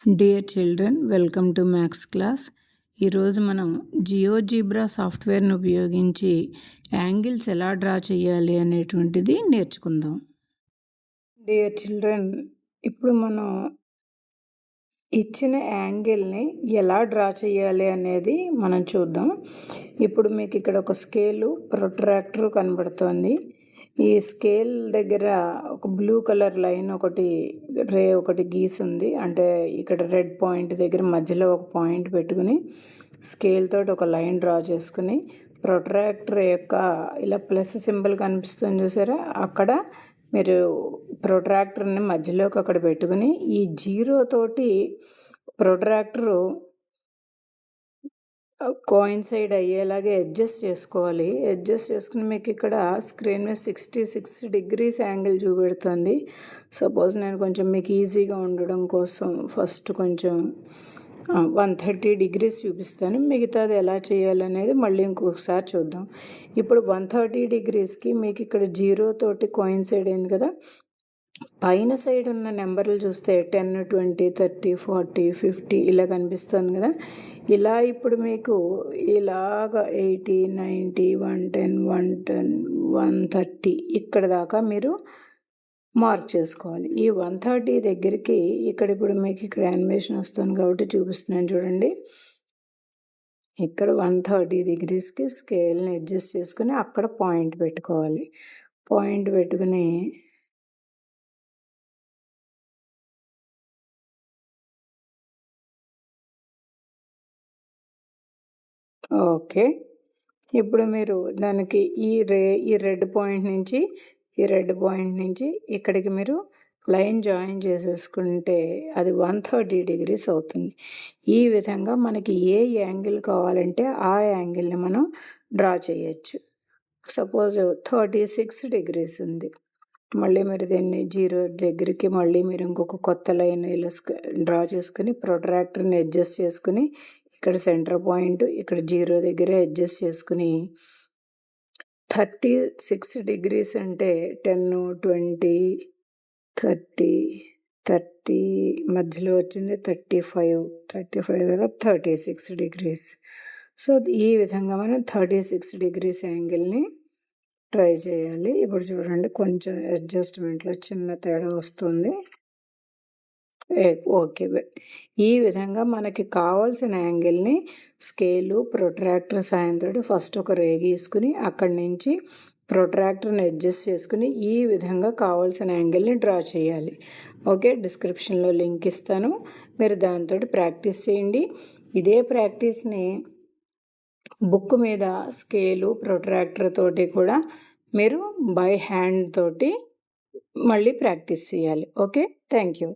Dear children, welcome to maths class. ఈరోజు మనం GeoGebra సాఫ్ట్వేర్ను ఉపయోగించి యాంగిల్స్ ఎలా డ్రా చేయాలి అనేటువంటిది నేర్చుకుందాం. డియర్ చిల్డ్రన్, ఇప్పుడు మనం ఇచ్చిన యాంగిల్ని ఎలా డ్రా చేయాలి అనేది మనం చూద్దాం. ఇప్పుడు మీకు ఇక్కడ ఒక స్కేలు, ప్రొట్రాక్టర్ కనబడుతోంది. ఈ స్కేల్ దగ్గర ఒక బ్లూ కలర్ లైన్ ఒకటి గీసుంది. అంటే ఇక్కడ రెడ్ పాయింట్ దగ్గర మధ్యలో ఒక పాయింట్ పెట్టుకుని స్కేల్ తోటి ఒక లైన్ డ్రా చేసుకుని ప్రొట్రాక్టర్ యొక్క ఇలా ప్లస్ సింబల్ కనిపిస్తుంది చూసారా, అక్కడ మీరు ప్రొట్రాక్టర్ని మధ్యలోకి అక్కడ పెట్టుకుని ఈ జీరో తోటి ప్రొట్రాక్టరు కోయిన్సైడ్ అయ్యేలాగే అడ్జస్ట్ చేసుకోవాలి. అడ్జస్ట్ చేసుకుని మీకు ఇక్కడ స్క్రీన్ మీద 66 degrees యాంగిల్ చూపెడుతుంది. సపోజ్ నేను కొంచెం మీకు ఈజీగా ఉండడం కోసం ఫస్ట్ కొంచెం 130 degrees చూపిస్తాను. మిగతాది ఎలా చేయాలనేది మళ్ళీ ఇంకొకసారి చూద్దాం. ఇప్పుడు 130 degreesకి మీకు ఇక్కడ జీరో తోటి కోయిన్సైడ్ అయింది కదా. పైన సైడ్ ఉన్న నెంబర్లు చూస్తే 10, 20, 30, 40, 50 ఇలా కనిపిస్తుంది కదా. ఇలా ఇప్పుడు మీకు ఇలాగ 80, 90, 110, 110, 130 ఇక్కడ దాకా మీరు మార్క్ చేసుకోవాలి. ఈ 130 దగ్గరికి ఇక్కడ ఇప్పుడు మీకు ఇక్కడ యానిమేషన్ వస్తుంది కాబట్టి చూపిస్తున్నాను చూడండి. ఇక్కడ 130 degreesకి స్కేల్ని అడ్జస్ట్ చేసుకుని అక్కడ పాయింట్ పెట్టుకోవాలి. పాయింట్ పెట్టుకుని ఓకే, ఇప్పుడు మీరు దానికి ఈ రెడ్ పాయింట్ నుంచి ఇక్కడికి మీరు లైన్ జాయిన్ చేసేసుకుంటే అది 130 degrees అవుతుంది. ఈ విధంగా మనకి ఏ యాంగిల్ కావాలంటే ఆ యాంగిల్ని మనం డ్రా చేయొచ్చు. సపోజ్ 36 degrees ఉంది. మళ్ళీ మీరు దీన్ని జీరో దగ్గరికి మళ్ళీ మీరు ఇంకొక కొత్త లైన్ ఇలా డ్రా చేసుకుని ప్రొట్రాక్టర్ని అడ్జస్ట్ చేసుకుని ఇక్కడ సెంటర్ పాయింట్ ఇక్కడ జీరో దగ్గర అడ్జస్ట్ చేసుకుని 36 degrees అంటే 10, 20, 30 మధ్యలో వచ్చింది 35 కదా 36 degrees. సో ఈ విధంగా మనం 36 degrees యాంగిల్ని ట్రై చేయాలి. ఇప్పుడు చూడండి కొంచెం అడ్జస్ట్మెంట్లో చిన్న తేడా వస్తుంది. ఓకే, ఈ విధంగా మనకి కావాల్సిన యాంగిల్ని స్కేలు ప్రొట్రాక్టర్ సాయంతో ఫస్ట్ ఒక రే గీసుకుని అక్కడి నుంచి ప్రొట్రాక్టర్ని అడ్జస్ట్ చేసుకుని ఈ విధంగా కావాల్సిన యాంగిల్ని డ్రా చేయాలి. ఓకే, డిస్క్రిప్షన్లో లింక్ ఇస్తాను, మీరు దాంతో ప్రాక్టీస్ చేయండి. ఇదే ప్రాక్టీస్ని బుక్ మీద స్కేలు ప్రొట్రాక్టర్ తోటి కూడా మీరు బై హ్యాండ్ తోటి మళ్ళీ ప్రాక్టీస్ చేయాలి. Okay, thank you.